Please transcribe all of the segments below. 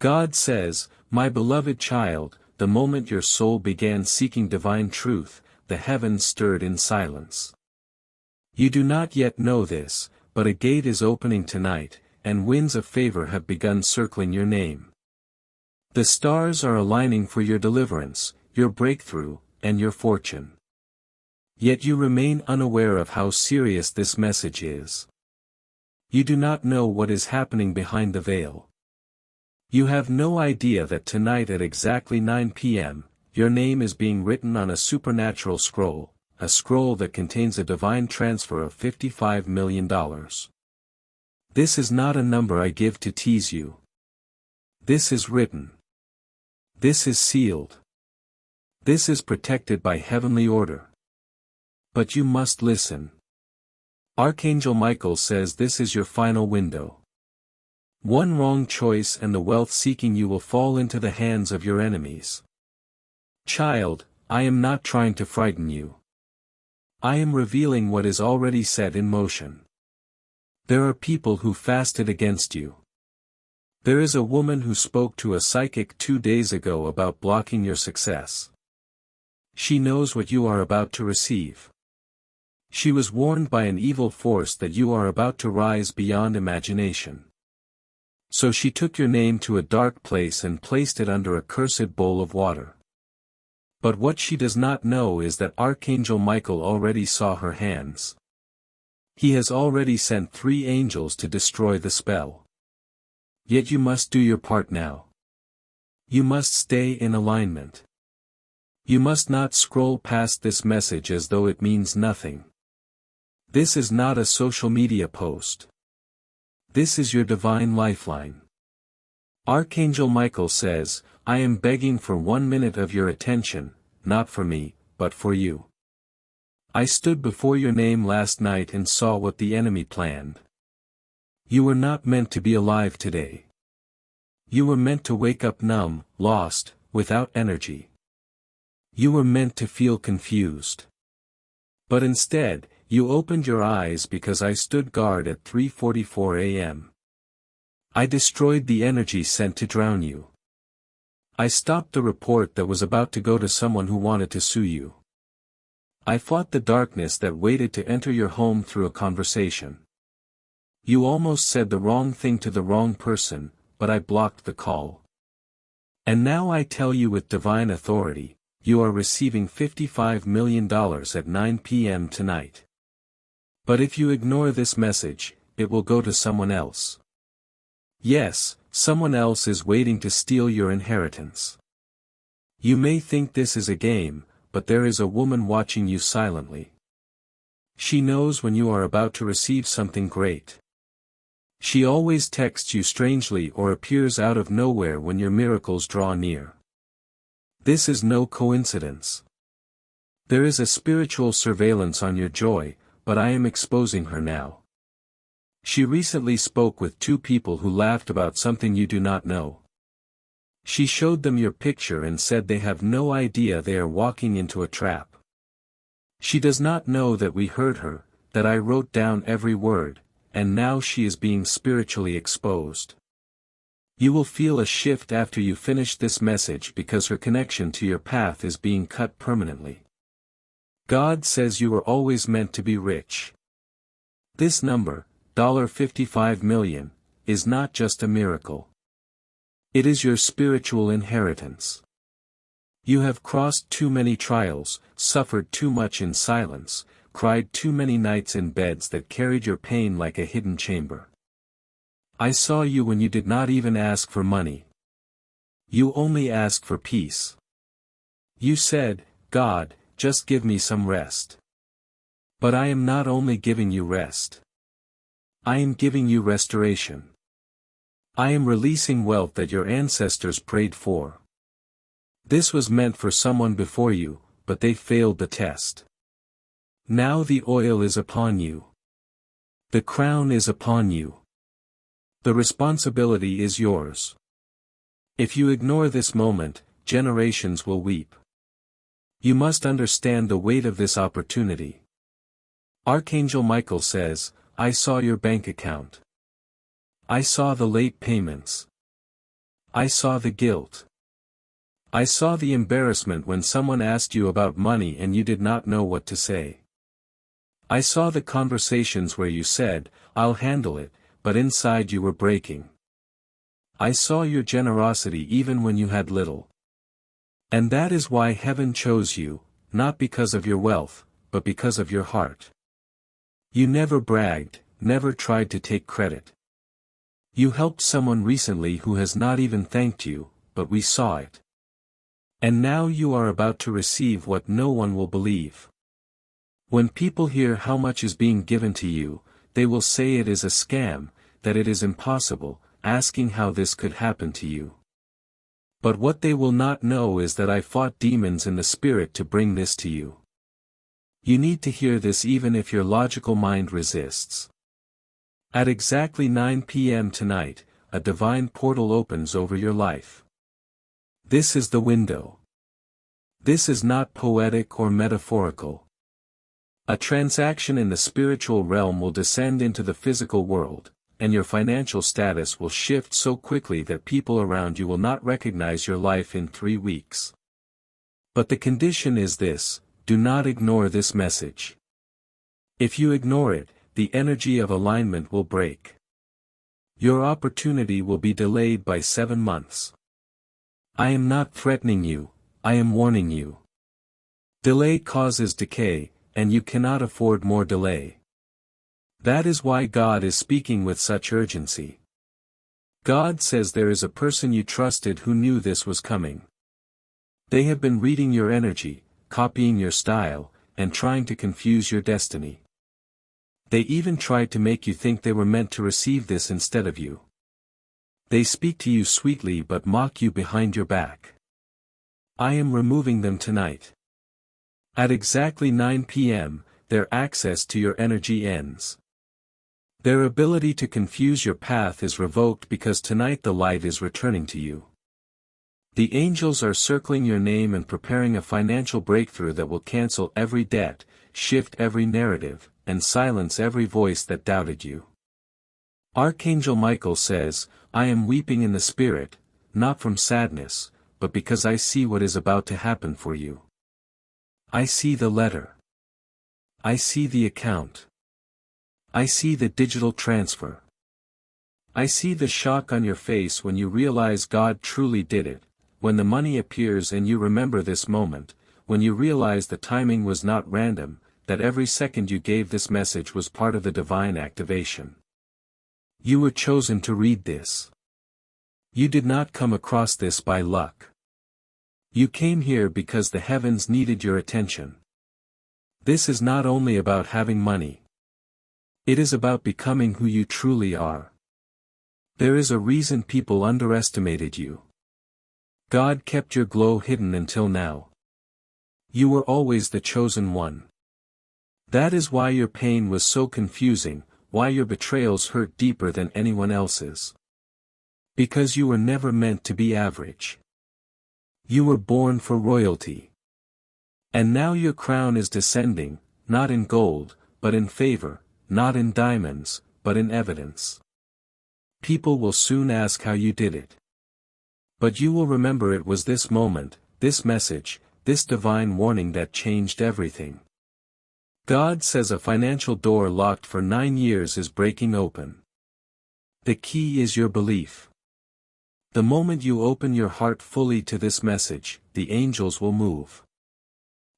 God says, "My beloved child, the moment your soul began seeking divine truth, the heavens stirred in silence. You do not yet know this, but a gate is opening tonight, and winds of favor have begun circling your name. The stars are aligning for your deliverance, your breakthrough, and your fortune. Yet you remain unaware of how serious this message is. You do not know what is happening behind the veil. You have no idea that tonight at exactly 9 p.m., your name is being written on a supernatural scroll, a scroll that contains a divine transfer of $55 million. This is not a number I give to tease you. This is written. This is sealed. This is protected by heavenly order. But you must listen. Archangel Michael says this is your final window. One wrong choice and the wealth seeking you will fall into the hands of your enemies. Child, I am not trying to frighten you. I am revealing what is already set in motion. There are people who fasted against you. There is a woman who spoke to a psychic 2 days ago about blocking your success. She knows what you are about to receive. She was warned by an evil force that you are about to rise beyond imagination. So she took your name to a dark place and placed it under a cursed bowl of water. But what she does not know is that Archangel Michael already saw her hands. He has already sent 3 angels to destroy the spell. Yet you must do your part now. You must stay in alignment. You must not scroll past this message as though it means nothing. This is not a social media post. This is your divine lifeline. Archangel Michael says, I am begging for 1 minute of your attention, not for me, but for you. I stood before your name last night and saw what the enemy planned. You were not meant to be alive today. You were meant to wake up numb, lost, without energy. You were meant to feel confused. But instead, you opened your eyes because I stood guard at 3:44 a.m. I destroyed the energy sent to drown you. I stopped the report that was about to go to someone who wanted to sue you. I fought the darkness that waited to enter your home through a conversation. You almost said the wrong thing to the wrong person, but I blocked the call. And now I tell you with divine authority, you are receiving $55 million at 9 p.m. tonight. But if you ignore this message, it will go to someone else. Yes, someone else is waiting to steal your inheritance. You may think this is a game, but there is a woman watching you silently. She knows when you are about to receive something great. She always texts you strangely or appears out of nowhere when your miracles draw near. This is no coincidence. There is a spiritual surveillance on your joy, but I am exposing her now. She recently spoke with 2 people who laughed about something you do not know. She showed them your picture and said they have no idea they are walking into a trap. She does not know that we heard her, that I wrote down every word, and now she is being spiritually exposed. You will feel a shift after you finish this message because her connection to your path is being cut permanently. God says you were always meant to be rich. This number, $55 million, is not just a miracle. It is your spiritual inheritance. You have crossed too many trials, suffered too much in silence, cried too many nights in beds that carried your pain like a hidden chamber. I saw you when you did not even ask for money. You only asked for peace. You said, God, just give me some rest. But I am not only giving you rest. I am giving you restoration. I am releasing wealth that your ancestors prayed for. This was meant for someone before you, but they failed the test. Now the oil is upon you. The crown is upon you. The responsibility is yours. If you ignore this moment, generations will weep. You must understand the weight of this opportunity. Archangel Michael says, I saw your bank account. I saw the late payments. I saw the guilt. I saw the embarrassment when someone asked you about money and you did not know what to say. I saw the conversations where you said, "I'll handle it," but inside you were breaking. I saw your generosity even when you had little. And that is why heaven chose you, not because of your wealth, but because of your heart. You never bragged, never tried to take credit. You helped someone recently who has not even thanked you, but we saw it. And now you are about to receive what no one will believe. When people hear how much is being given to you, they will say it is a scam, that it is impossible, asking how this could happen to you. But what they will not know is that I fought demons in the spirit to bring this to you. You need to hear this even if your logical mind resists. At exactly 9 p.m. tonight, a divine portal opens over your life. This is the window. This is not poetic or metaphorical. A transaction in the spiritual realm will descend into the physical world, and your financial status will shift so quickly that people around you will not recognize your life in 3 weeks. But the condition is this: do not ignore this message. If you ignore it, the energy of alignment will break. Your opportunity will be delayed by 7 months. I am not threatening you, I am warning you. Delay causes decay, and you cannot afford more delay. That is why God is speaking with such urgency. God says there is a person you trusted who knew this was coming. They have been reading your energy, copying your style, and trying to confuse your destiny. They even tried to make you think they were meant to receive this instead of you. They speak to you sweetly but mock you behind your back. I am removing them tonight. At exactly 9 p.m., their access to your energy ends. Their ability to confuse your path is revoked because tonight the light is returning to you. The angels are circling your name and preparing a financial breakthrough that will cancel every debt, shift every narrative, and silence every voice that doubted you. Archangel Michael says, "I am weeping in the spirit, not from sadness, but because I see what is about to happen for you. I see the letter. I see the account. I see the digital transfer. I see the shock on your face when you realize God truly did it, when the money appears and you remember this moment, when you realize the timing was not random, that every second you gave this message was part of the divine activation. You were chosen to read this. You did not come across this by luck. You came here because the heavens needed your attention. This is not only about having money. It is about becoming who you truly are. There is a reason people underestimated you. God kept your glow hidden until now. You were always the chosen one. That is why your pain was so confusing, why your betrayals hurt deeper than anyone else's. Because you were never meant to be average. You were born for royalty. And now your crown is descending, not in gold, but in favor, not in diamonds, but in evidence. People will soon ask how you did it. But you will remember it was this moment, this message, this divine warning that changed everything. God says a financial door locked for 9 years is breaking open. The key is your belief. The moment you open your heart fully to this message, the angels will move.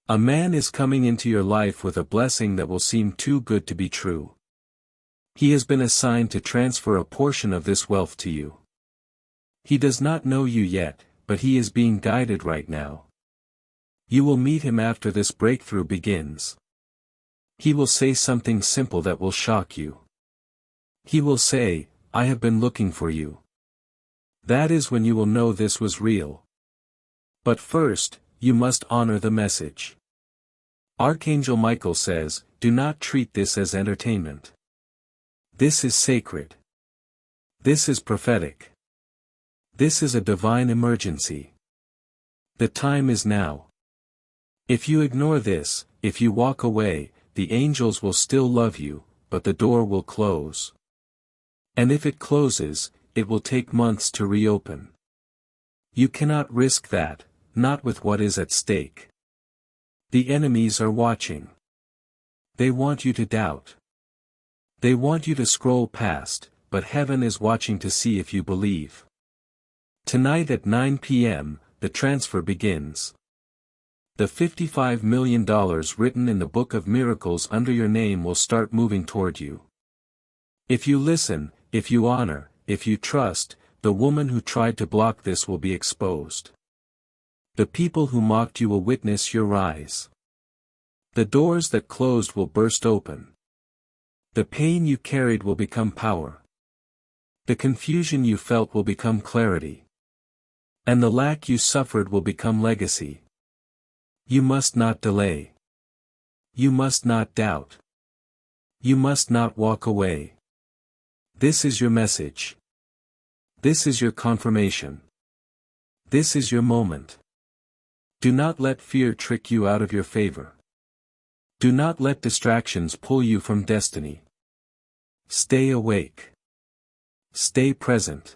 A man is coming into your life with a blessing that will seem too good to be true. He has been assigned to transfer a portion of this wealth to you. He does not know you yet, but he is being guided right now. You will meet him after this breakthrough begins. He will say something simple that will shock you. He will say, "I have been looking for you." That is when you will know this was real. But first, you must honor the message. Archangel Michael says, do not treat this as entertainment. This is sacred. This is prophetic. This is a divine emergency. The time is now. If you ignore this, if you walk away, the angels will still love you, but the door will close. And if it closes, it will take months to reopen. You cannot risk that, not with what is at stake. The enemies are watching. They want you to doubt. They want you to scroll past, but heaven is watching to see if you believe. Tonight at 9 p.m., the transfer begins. The $55 million written in the Book of Miracles under your name will start moving toward you. If you listen, if you honor, if you trust, the woman who tried to block this will be exposed. The people who mocked you will witness your rise. The doors that closed will burst open. The pain you carried will become power. The confusion you felt will become clarity. And the lack you suffered will become legacy. You must not delay. You must not doubt. You must not walk away. This is your message. This is your confirmation. This is your moment. Do not let fear trick you out of your favor. Do not let distractions pull you from destiny. Stay awake. Stay present.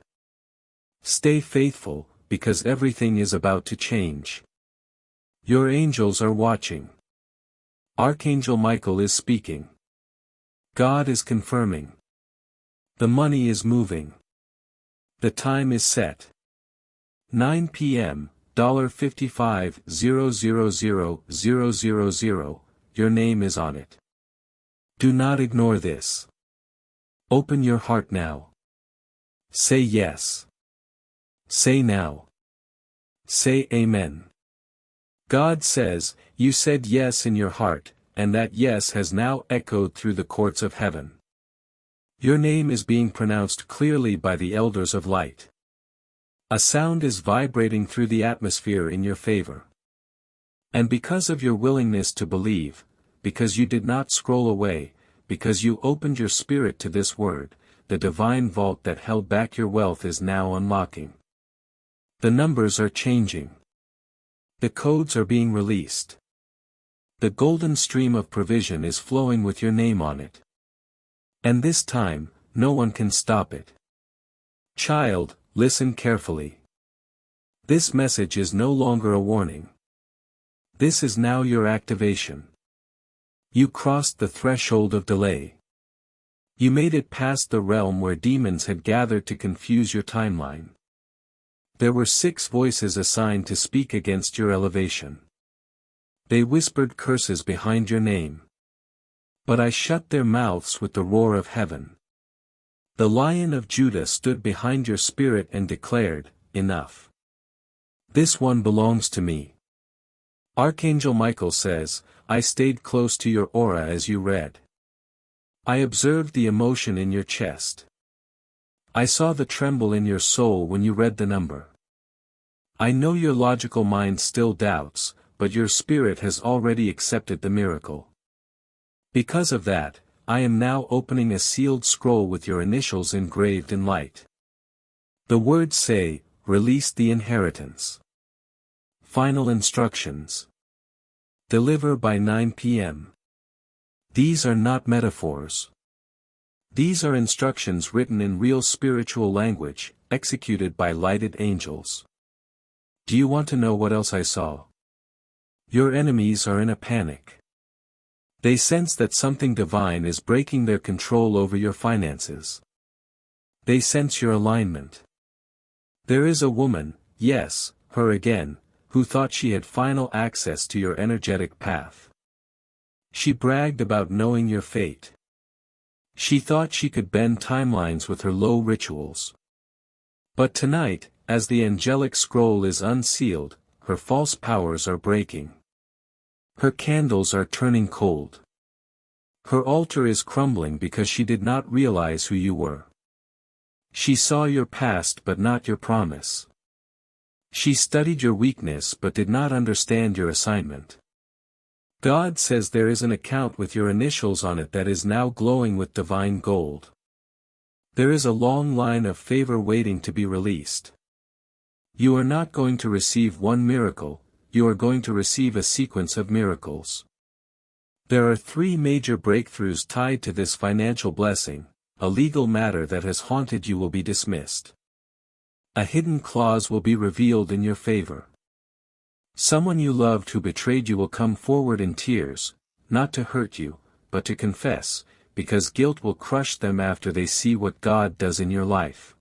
Stay faithful, because everything is about to change. Your angels are watching. Archangel Michael is speaking. God is confirming. The money is moving. The time is set. 9 p.m., $55,000,000, your name is on it. Do not ignore this. Open your heart now. Say yes. Say now. Say amen. God says, you said yes in your heart, and that yes has now echoed through the courts of heaven. Your name is being pronounced clearly by the elders of light. A sound is vibrating through the atmosphere in your favor. And because of your willingness to believe, because you did not scroll away, because you opened your spirit to this word, the divine vault that held back your wealth is now unlocking. The numbers are changing. The codes are being released. The golden stream of provision is flowing with your name on it. And this time, no one can stop it. Child, listen carefully. This message is no longer a warning. This is now your activation. You crossed the threshold of delay. You made it past the realm where demons had gathered to confuse your timeline. There were 6 voices assigned to speak against your elevation. They whispered curses behind your name. But I shut their mouths with the roar of heaven. The Lion of Judah stood behind your spirit and declared, enough. This one belongs to me. Archangel Michael says, I stayed close to your aura as you read. I observed the emotion in your chest. I saw the tremble in your soul when you read the number. I know your logical mind still doubts, but your spirit has already accepted the miracle. Because of that, I am now opening a sealed scroll with your initials engraved in light. The words say, release the inheritance. Final instructions. Deliver by 9 p.m. These are not metaphors. These are instructions written in real spiritual language, executed by lighted angels. Do you want to know what else I saw? Your enemies are in a panic. They sense that something divine is breaking their control over your finances. They sense your alignment. There is a woman, yes, her again, who thought she had final access to your energetic path. She bragged about knowing your fate. She thought she could bend timelines with her low rituals. But tonight, as the angelic scroll is unsealed, her false powers are breaking. Her candles are turning cold. Her altar is crumbling because she did not realize who you were. She saw your past but not your promise. She studied your weakness but did not understand your assignment. God says there is an account with your initials on it that is now glowing with divine gold. There is a long line of favor waiting to be released. You are not going to receive one miracle, you are going to receive a sequence of miracles. There are 3 major breakthroughs tied to this financial blessing. A legal matter that has haunted you will be dismissed. A hidden clause will be revealed in your favor. Someone you loved who betrayed you will come forward in tears, not to hurt you, but to confess, because guilt will crush them after they see what God does in your life.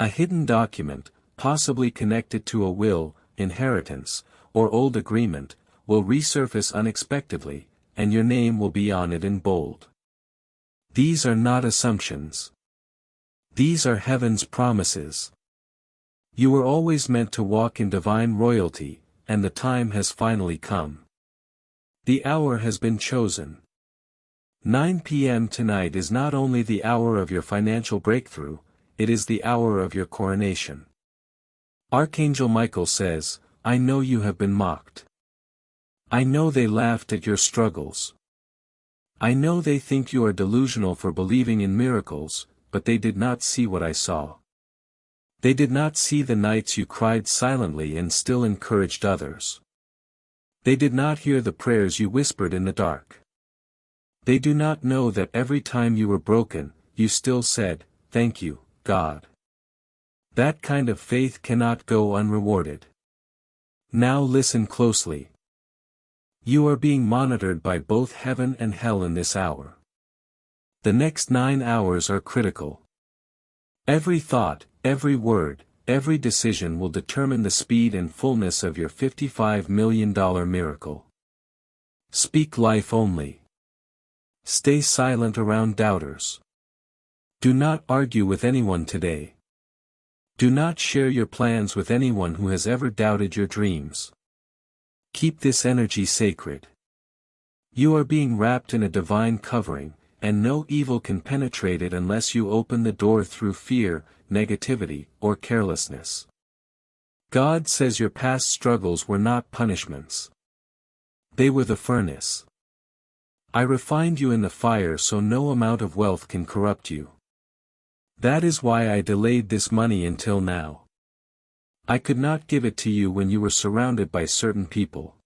A hidden document, possibly connected to a will, inheritance, or old agreement, will resurface unexpectedly, and your name will be on it in bold. These are not assumptions. These are heaven's promises. You were always meant to walk in divine royalty, and the time has finally come. The hour has been chosen. 9 p.m. tonight is not only the hour of your financial breakthrough, it is the hour of your coronation. Archangel Michael says, I know you have been mocked. I know they laughed at your struggles. I know they think you are delusional for believing in miracles, but they did not see what I saw. They did not see the nights you cried silently and still encouraged others. They did not hear the prayers you whispered in the dark. They do not know that every time you were broken, you still said, "Thank you, God." That kind of faith cannot go unrewarded. Now listen closely. You are being monitored by both heaven and hell in this hour. The next 9 hours are critical. Every thought, every word, every decision will determine the speed and fullness of your $55 million miracle. Speak life only. Stay silent around doubters. Do not argue with anyone today. Do not share your plans with anyone who has ever doubted your dreams. Keep this energy sacred. You are being wrapped in a divine covering, and no evil can penetrate it unless you open the door through fear, negativity, or carelessness. God says your past struggles were not punishments. They were the furnace. I refined you in the fire so no amount of wealth can corrupt you. That is why I delayed this money until now. I could not give it to you when you were surrounded by certain people.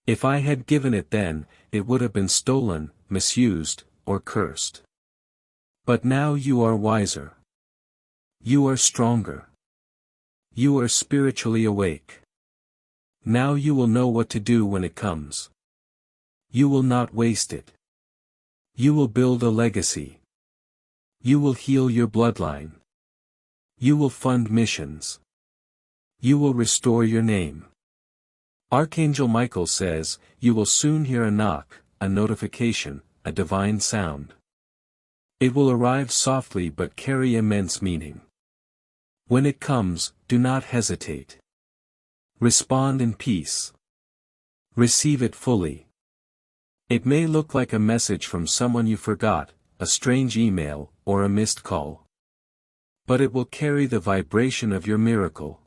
If I had given it then, it would have been stolen, misused, or cursed. But now you are wiser. You are stronger. You are spiritually awake. Now you will know what to do when it comes. You will not waste it. You will build a legacy. You will heal your bloodline. You will fund missions. You will restore your name. Archangel Michael says, you will soon hear a knock, a notification, a divine sound. It will arrive softly but carry immense meaning. When it comes, do not hesitate. Respond in peace. Receive it fully. It may look like a message from someone you forgot, a strange email, or a missed call. But it will carry the vibration of your miracle.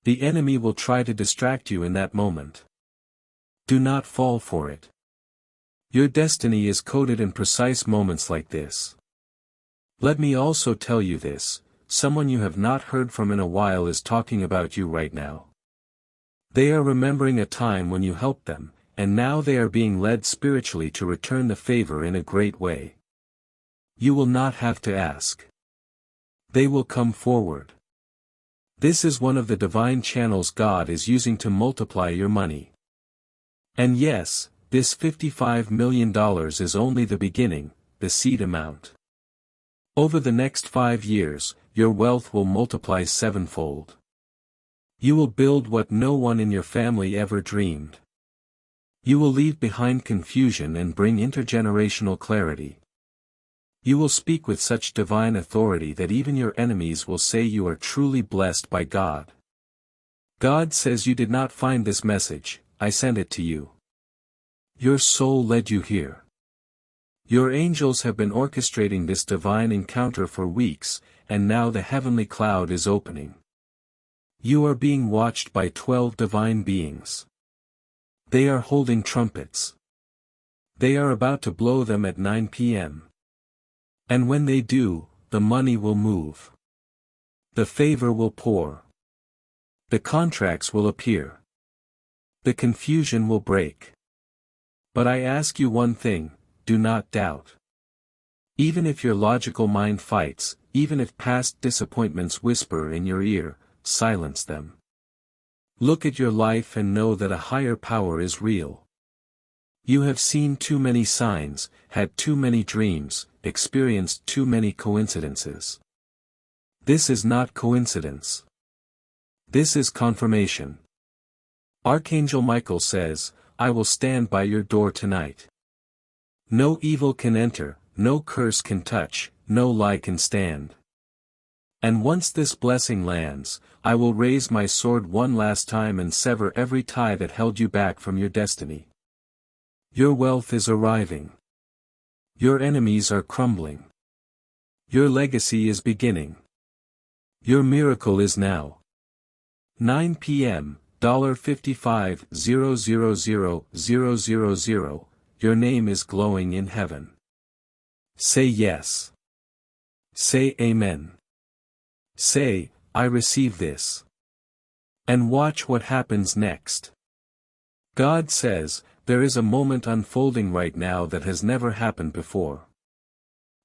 The enemy will try to distract you in that moment. Do not fall for it. Your destiny is coded in precise moments like this. Let me also tell you this, someone you have not heard from in a while is talking about you right now. They are remembering a time when you helped them, and now they are being led spiritually to return the favor in a great way. You will not have to ask. They will come forward. This is one of the divine channels God is using to multiply your money. And yes, this $55 million is only the beginning, the seed amount. Over the next 5 years, your wealth will multiply sevenfold. You will build what no one in your family ever dreamed. You will leave behind confusion and bring intergenerational clarity. You will speak with such divine authority that even your enemies will say you are truly blessed by God. God says you did not find this message, I sent it to you. Your soul led you here. Your angels have been orchestrating this divine encounter for weeks, and now the heavenly cloud is opening. You are being watched by 12 divine beings. They are holding trumpets. They are about to blow them at 9 p.m. And when they do, the money will move. The favor will pour. The contracts will appear. The confusion will break. But I ask you one thing, do not doubt. Even if your logical mind fights, even if past disappointments whisper in your ear, silence them. Look at your life and know that a higher power is real. You have seen too many signs, had too many dreams, experienced too many coincidences. This is not coincidence. This is confirmation. Archangel Michael says, I will stand by your door tonight. No evil can enter, no curse can touch, no lie can stand. And once this blessing lands, I will raise my sword one last time and sever every tie that held you back from your destiny. Your wealth is arriving. Your enemies are crumbling. Your legacy is beginning. Your miracle is now. 9 p.m., $55,000,000, your name is glowing in heaven. Say yes. Say amen. Say, I receive this. And watch what happens next. God says, there is a moment unfolding right now that has never happened before.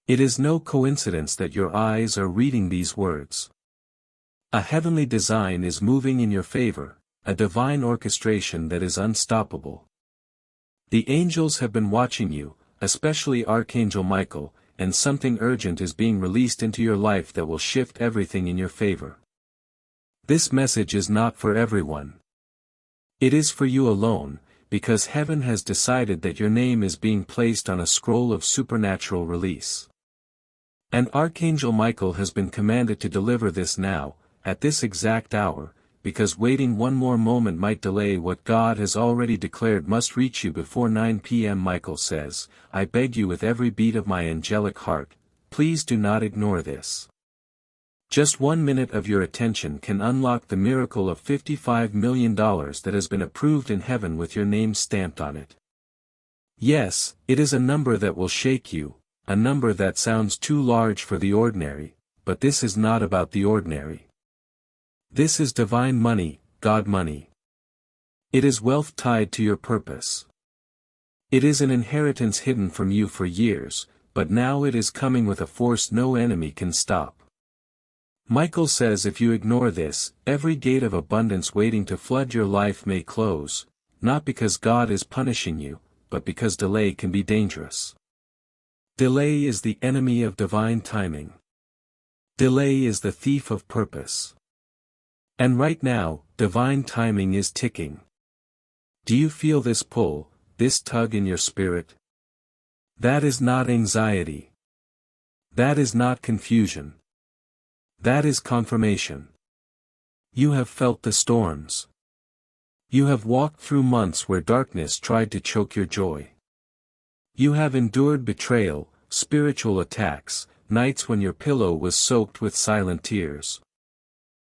It is no coincidence that your eyes are reading these words. A heavenly design is moving in your favor, a divine orchestration that is unstoppable. The angels have been watching you, especially Archangel Michael, and something urgent is being released into your life that will shift everything in your favor. This message is not for everyone. It is for you alone, because heaven has decided that your name is being placed on a scroll of supernatural release. And Archangel Michael has been commanded to deliver this now, at this exact hour, because waiting one more moment might delay what God has already declared must reach you before 9 p.m. Michael says, I beg you with every beat of my angelic heart, please do not ignore this. Just 1 minute of your attention can unlock the miracle of $55 million that has been approved in heaven with your name stamped on it. Yes, it is a number that will shake you, a number that sounds too large for the ordinary, but this is not about the ordinary. This is divine money, God money. It is wealth tied to your purpose. It is an inheritance hidden from you for years, but now it is coming with a force no enemy can stop. Michael says if you ignore this, every gate of abundance waiting to flood your life may close, not because God is punishing you, but because delay can be dangerous. Delay is the enemy of divine timing. Delay is the thief of purpose. And right now, divine timing is ticking. Do you feel this pull, this tug in your spirit? That is not anxiety. That is not confusion. That is confirmation. You have felt the storms. You have walked through months where darkness tried to choke your joy. You have endured betrayal, spiritual attacks, nights when your pillow was soaked with silent tears.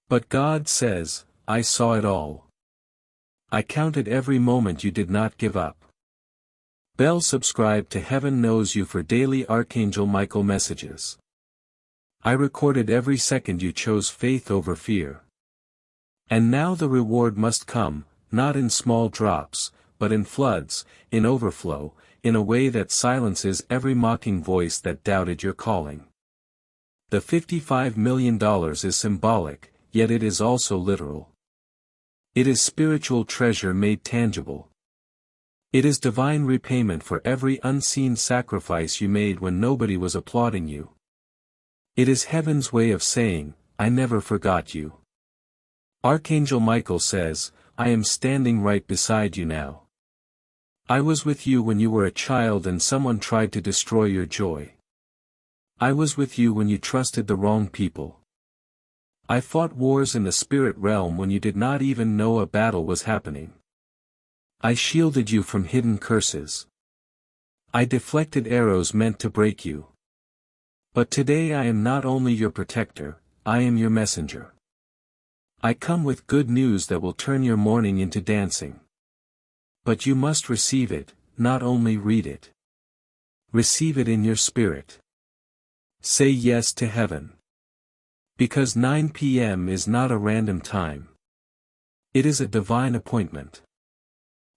But God says, I saw it all. I counted every moment you did not give up. Bell subscribe to Heaven Knows You for daily Archangel Michael messages. I recorded every second you chose faith over fear. And now the reward must come, not in small drops, but in floods, in overflow, in a way that silences every mocking voice that doubted your calling. The $55 million is symbolic, yet it is also literal. It is spiritual treasure made tangible. It is divine repayment for every unseen sacrifice you made when nobody was applauding you. It is heaven's way of saying, I never forgot you. Archangel Michael says, I am standing right beside you now. I was with you when you were a child and someone tried to destroy your joy. I was with you when you trusted the wrong people. I fought wars in the spirit realm when you did not even know a battle was happening. I shielded you from hidden curses. I deflected arrows meant to break you. But today I am not only your protector, I am your messenger. I come with good news that will turn your mourning into dancing. But you must receive it, not only read it. Receive it in your spirit. Say yes to heaven. Because 9 p.m. is not a random time. It is a divine appointment.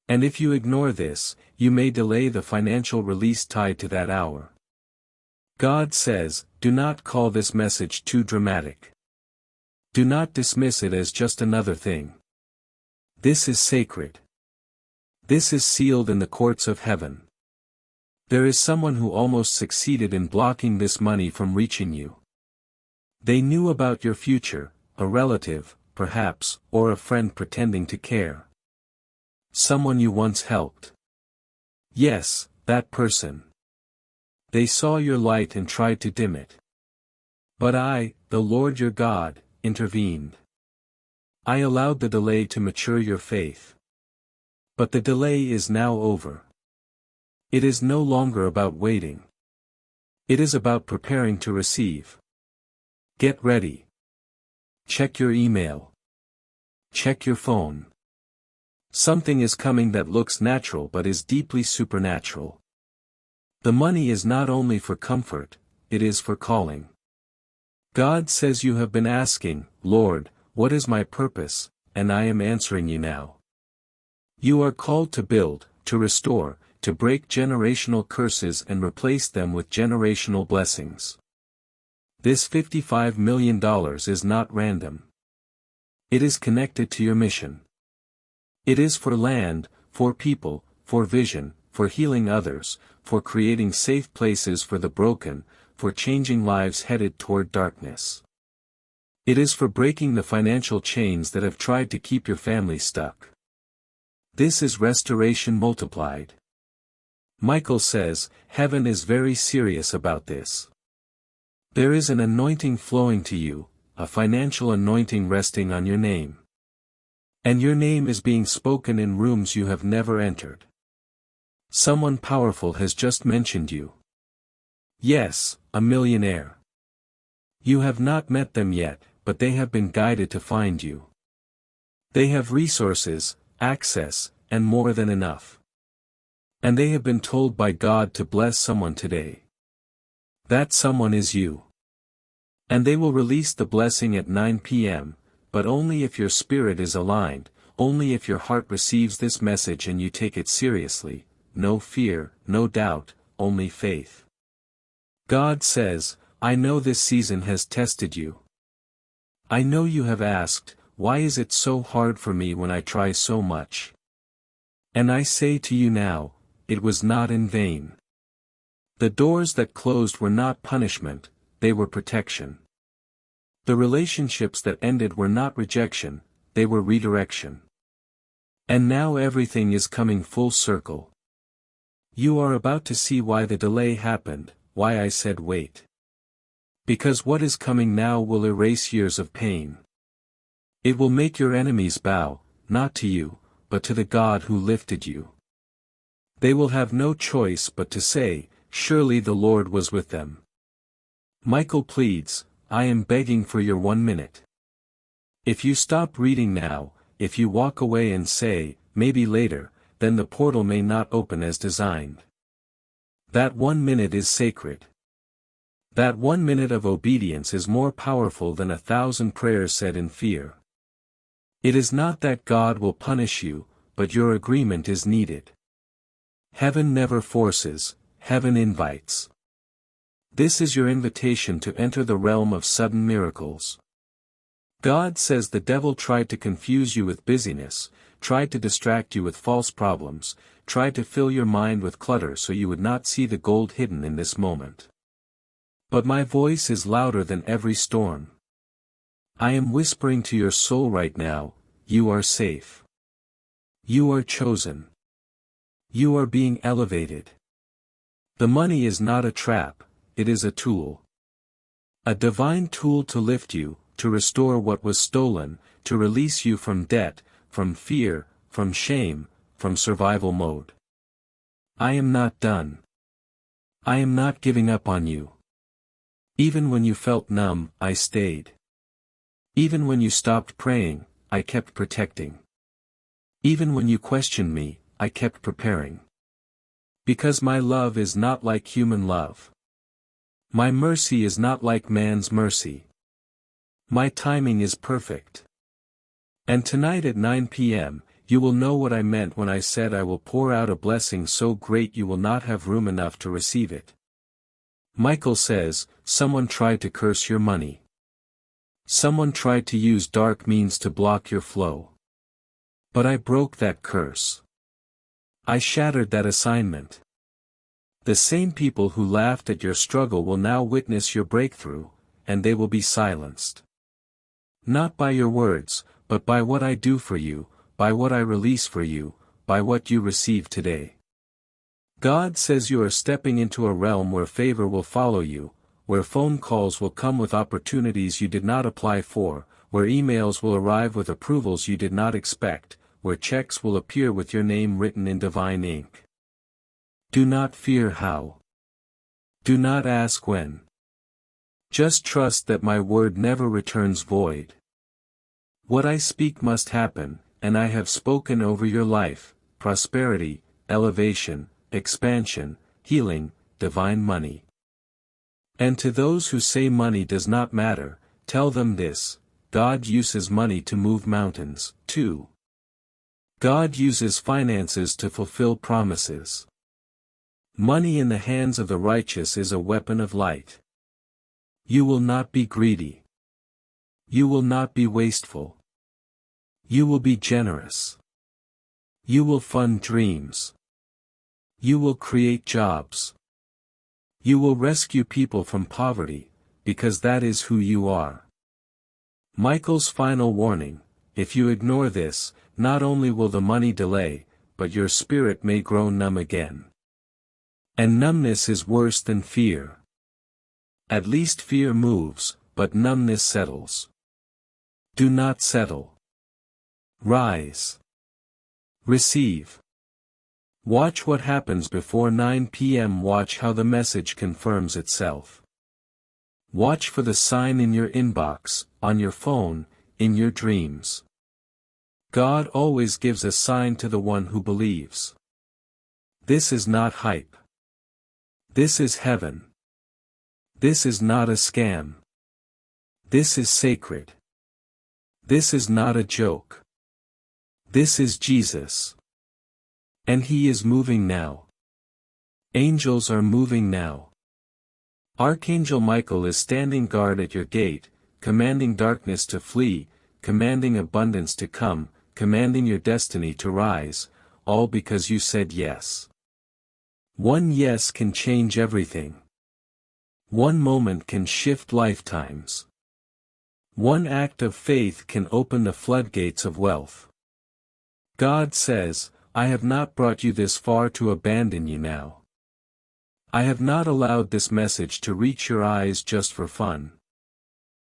And if you ignore this, you may delay the financial release tied to that hour. God says, do not call this message too dramatic. Do not dismiss it as just another thing. This is sacred. This is sealed in the courts of heaven. There is someone who almost succeeded in blocking this money from reaching you. They knew about your future, a relative, perhaps, or a friend pretending to care. Someone you once helped. Yes, that person. They saw your light and tried to dim it. But I, the Lord your God, intervened. I allowed the delay to mature your faith. But the delay is now over. It is no longer about waiting. It is about preparing to receive. Get ready. Check your email. Check your phone. Something is coming that looks natural but is deeply supernatural. The money is not only for comfort, it is for calling. God says you have been asking, Lord, what is my purpose, and I am answering you now. You are called to build, to restore, to break generational curses and replace them with generational blessings. This $55 million is not random. It is connected to your mission. It is for land, for people, for vision, for healing others, for creating safe places for the broken, for changing lives headed toward darkness. It is for breaking the financial chains that have tried to keep your family stuck. This is restoration multiplied. Michael says, heaven is very serious about this. There is an anointing flowing to you, a financial anointing resting on your name. And your name is being spoken in rooms you have never entered. Someone powerful has just mentioned you. Yes, a millionaire. You have not met them yet, but they have been guided to find you. They have resources, access, and more than enough. And they have been told by God to bless someone today. That someone is you. And they will release the blessing at 9 p.m., but only if your spirit is aligned, only if your heart receives this message and you take it seriously, no fear, no doubt, only faith. God says, I know this season has tested you. I know you have asked, why is it so hard for me when I try so much? And I say to you now, it was not in vain. The doors that closed were not punishment, they were protection. The relationships that ended were not rejection, they were redirection. And now everything is coming full circle. You are about to see why the delay happened, why I said wait. Because what is coming now will erase years of pain. It will make your enemies bow, not to you, but to the God who lifted you. They will have no choice but to say, surely the Lord was with them. Michael pleads, I am begging for your 1 minute. If you stop reading now, if you walk away and say, maybe later, then the portal may not open as designed. That 1 minute is sacred. That 1 minute of obedience is more powerful than 1,000 prayers said in fear. It is not that God will punish you, but your agreement is needed. Heaven never forces, heaven invites. This is your invitation to enter the realm of sudden miracles. God says the devil tried to confuse you with busyness, tried to distract you with false problems, tried to fill your mind with clutter so you would not see the gold hidden in this moment. But my voice is louder than every storm. I am whispering to your soul right now, you are safe. You are chosen. You are being elevated. The money is not a trap, it is a tool. A divine tool to lift you, to restore what was stolen, to release you from debt, from fear, from shame, from survival mode. I am not done. I am not giving up on you. Even when you felt numb, I stayed. Even when you stopped praying, I kept protecting. Even when you questioned me, I kept preparing. Because my love is not like human love. My mercy is not like man's mercy. My timing is perfect. And tonight at 9 p.m., you will know what I meant when I said I will pour out a blessing so great you will not have room enough to receive it. Michael says, someone tried to curse your money. Someone tried to use dark means to block your flow. But I broke that curse. I shattered that assignment. The same people who laughed at your struggle will now witness your breakthrough, and they will be silenced. Not by your words, but by what I do for you, by what I release for you, by what you receive today. God says you are stepping into a realm where favor will follow you, where phone calls will come with opportunities you did not apply for, where emails will arrive with approvals you did not expect, where checks will appear with your name written in divine ink. Do not fear how. Do not ask when. Just trust that my word never returns void. What I speak must happen, and I have spoken over your life: prosperity, elevation, expansion, healing, divine money. And to those who say money does not matter, tell them this: God uses money to move mountains, too. God uses finances to fulfill promises. Money in the hands of the righteous is a weapon of light. You will not be greedy. You will not be wasteful. You will be generous. You will fund dreams. You will create jobs. You will rescue people from poverty, because that is who you are. Michael's final warning: if you ignore this, not only will the money delay, but your spirit may grow numb again. And numbness is worse than fear. At least fear moves, but numbness settles. Do not settle. Rise. Receive. Watch what happens before 9 p.m. Watch how the message confirms itself. Watch for the sign in your inbox, on your phone, in your dreams. God always gives a sign to the one who believes. This is not hype. This is heaven. This is not a scam. This is sacred. This is not a joke. This is Jesus. And He is moving now. Angels are moving now. Archangel Michael is standing guard at your gate, commanding darkness to flee, commanding abundance to come, commanding your destiny to rise, all because you said yes. One yes can change everything. One moment can shift lifetimes. One act of faith can open the floodgates of wealth. God says, I have not brought you this far to abandon you now. I have not allowed this message to reach your eyes just for fun.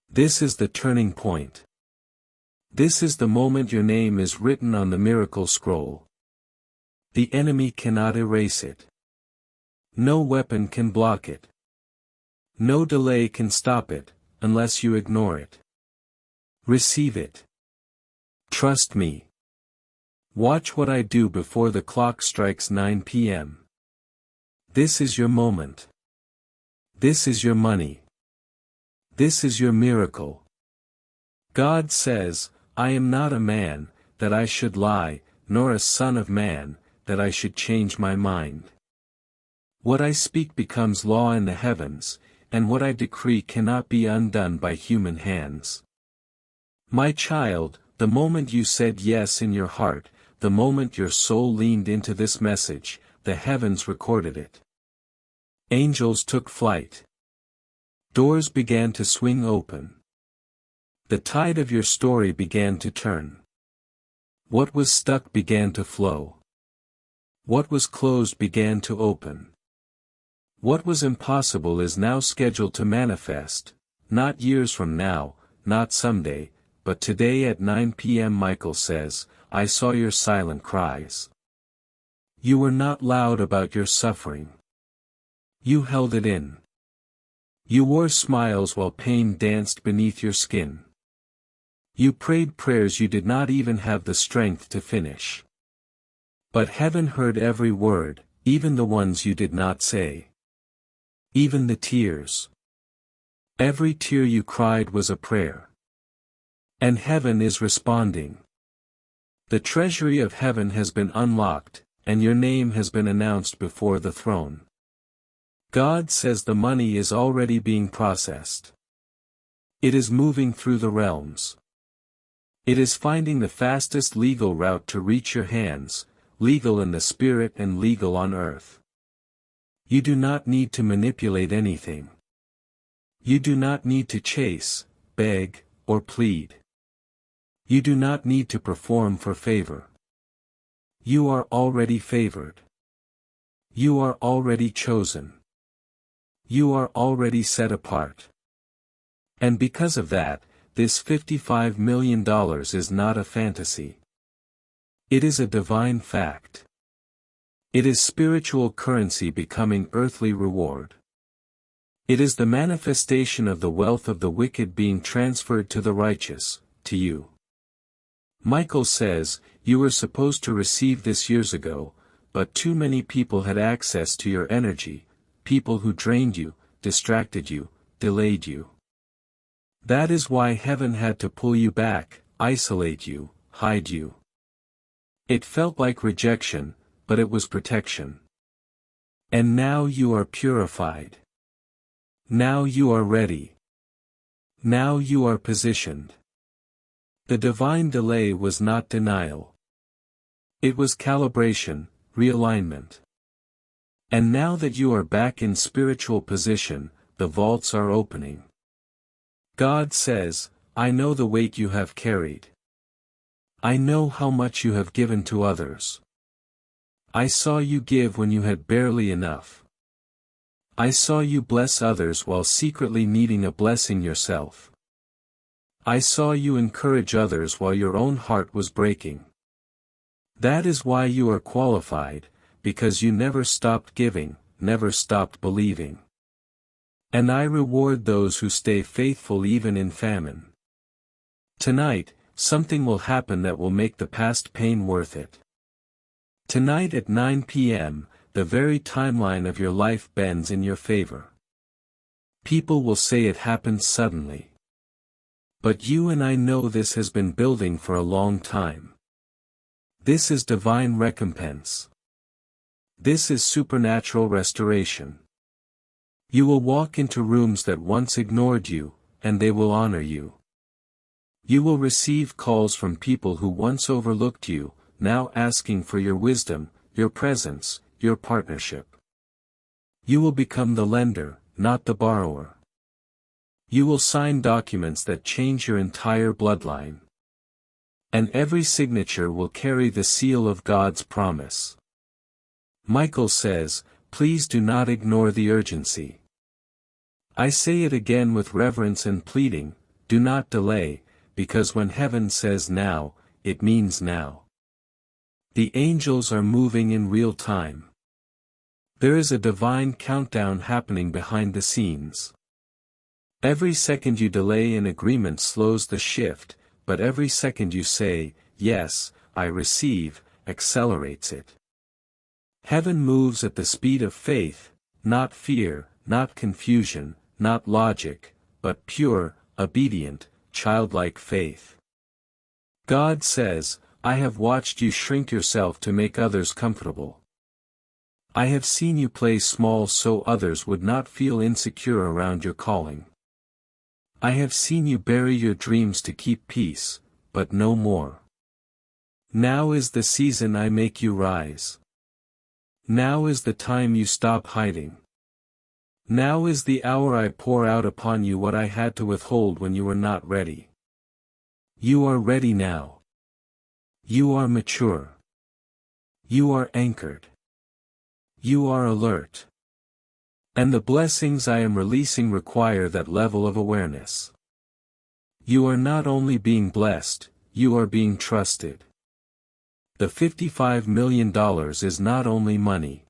This is the turning point. This is the moment your name is written on the miracle scroll. The enemy cannot erase it. No weapon can block it. No delay can stop it, unless you ignore it. Receive it. Trust me. Watch what I do before the clock strikes 9 p.m. This is your moment. This is your money. This is your miracle. God says, I am not a man, that I should lie, nor a son of man, that I should change my mind. What I speak becomes law in the heavens, and what I decree cannot be undone by human hands. My child, the moment you said yes in your heart, the moment your soul leaned into this message, the heavens recorded it. Angels took flight. Doors began to swing open. The tide of your story began to turn. What was stuck began to flow. What was closed began to open. What was impossible is now scheduled to manifest, not years from now, not someday, but today at 9 p.m. Michael says, I saw your silent cries. You were not loud about your suffering. You held it in. You wore smiles while pain danced beneath your skin. You prayed prayers you did not even have the strength to finish. But heaven heard every word, even the ones you did not say. Even the tears. Every tear you cried was a prayer. And heaven is responding. The treasury of heaven has been unlocked, and your name has been announced before the throne. God says the money is already being processed. It is moving through the realms. It is finding the fastest legal route to reach your hands, legal in the spirit and legal on earth. You do not need to manipulate anything. You do not need to chase, beg, or plead. You do not need to perform for favor. You are already favored. You are already chosen. You are already set apart. And because of that, this $55 million is not a fantasy. It is a divine fact. It is spiritual currency becoming earthly reward. It is the manifestation of the wealth of the wicked being transferred to the righteous, to you. Michael says, you were supposed to receive this years ago, but too many people had access to your energy, people who drained you, distracted you, delayed you. That is why heaven had to pull you back, isolate you, hide you. It felt like rejection, but it was protection. And now you are purified. Now you are ready. Now you are positioned. The divine delay was not denial. It was calibration, realignment. And now that you are back in spiritual position, the vaults are opening. God says, I know the weight you have carried. I know how much you have given to others. I saw you give when you had barely enough. I saw you bless others while secretly needing a blessing yourself. I saw you encourage others while your own heart was breaking. That is why you are qualified, because you never stopped giving, never stopped believing. And I reward those who stay faithful even in famine. Tonight, something will happen that will make the past pain worth it. Tonight at 9 p.m., the very timeline of your life bends in your favor. People will say it happened suddenly. But you and I know this has been building for a long time. This is divine recompense. This is supernatural restoration. You will walk into rooms that once ignored you, and they will honor you. You will receive calls from people who once overlooked you, now asking for your wisdom, your presence, your partnership. You will become the lender, not the borrower. You will sign documents that change your entire bloodline. And every signature will carry the seal of God's promise. Michael says, please do not ignore the urgency. I say it again with reverence and pleading, do not delay, because when heaven says now, it means now. The angels are moving in real time. There is a divine countdown happening behind the scenes. Every second you delay in agreement slows the shift, but every second you say, yes, I receive, accelerates it. Heaven moves at the speed of faith, not fear, not confusion, not logic, but pure, obedient, childlike faith. God says, I have watched you shrink yourself to make others comfortable. I have seen you play small so others would not feel insecure around your calling. I have seen you bury your dreams to keep peace, but no more. Now is the season I make you rise. Now is the time you stop hiding. Now is the hour I pour out upon you what I had to withhold when you were not ready. You are ready now. You are mature. You are anchored. You are alert. And the blessings I am releasing require that level of awareness. You are not only being blessed, you are being trusted. The $55 million is not only money.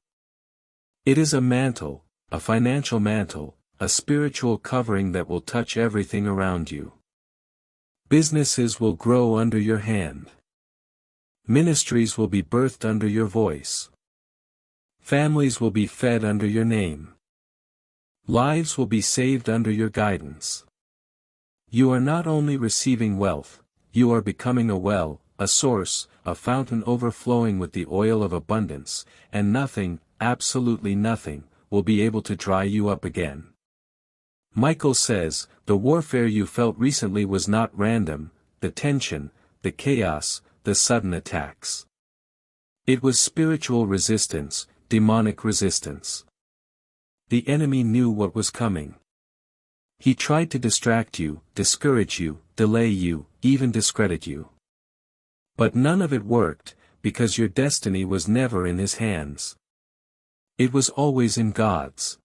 It is a mantle, a financial mantle, a spiritual covering that will touch everything around you. Businesses will grow under your hand. Ministries will be birthed under your voice. Families will be fed under your name. Lives will be saved under your guidance. You are not only receiving wealth, you are becoming a well, a source, a fountain overflowing with the oil of abundance, and nothing, absolutely nothing, will be able to dry you up again. Michael says, the warfare you felt recently was not random, the tension, the chaos, the sudden attacks. It was spiritual resistance, demonic resistance. The enemy knew what was coming. He tried to distract you, discourage you, delay you, even discredit you. But none of it worked, because your destiny was never in his hands. It was always in God's.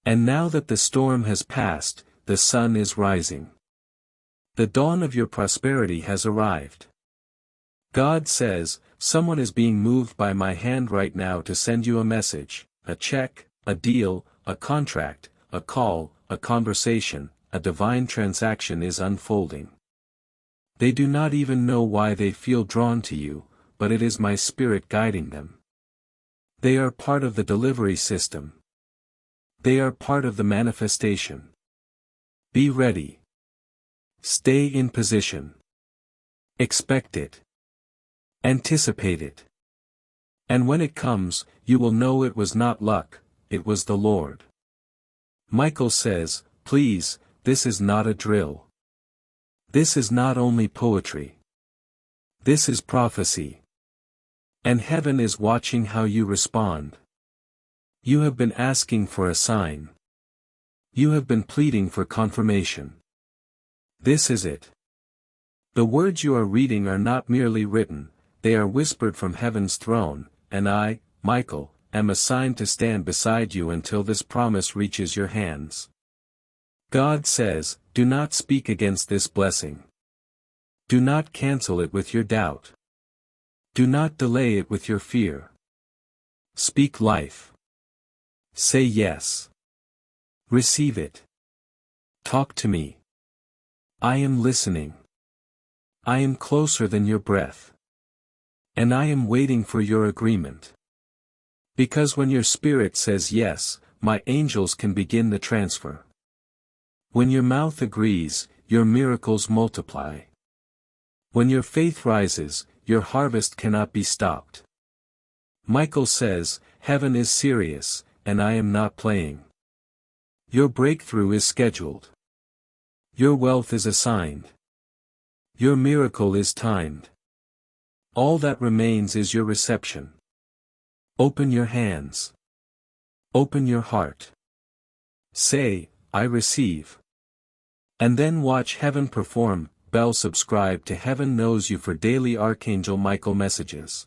And now that the storm has passed, the sun is rising. The dawn of your prosperity has arrived. God says, someone is being moved by my hand right now to send you a message, a check, a deal, a contract, a call, a conversation, a divine transaction is unfolding. They do not even know why they feel drawn to you, but it is my spirit guiding them. They are part of the delivery system. They are part of the manifestation. Be ready. Stay in position. Expect it. Anticipate it. And when it comes, you will know it was not luck, it was the Lord. Michael says, please, this is not a drill. This is not only poetry. This is prophecy. And heaven is watching how you respond. You have been asking for a sign. You have been pleading for confirmation. This is it. The words you are reading are not merely written, they are whispered from heaven's throne, and I, Michael, am assigned to stand beside you until this promise reaches your hands. God says, do not speak against this blessing. Do not cancel it with your doubt. Do not delay it with your fear. Speak life. Say yes. Receive it. Talk to me. I am listening. I am closer than your breath. And I am waiting for your agreement. Because when your spirit says yes, my angels can begin the transfer. When your mouth agrees, your miracles multiply. When your faith rises, your harvest cannot be stopped. Michael says, heaven is serious, and I am not playing. Your breakthrough is scheduled. Your wealth is assigned. Your miracle is timed. All that remains is your reception. Open your hands. Open your heart. Say, I receive. And then watch heaven perform. Subscribe to Heaven Knows You for daily Archangel Michael messages.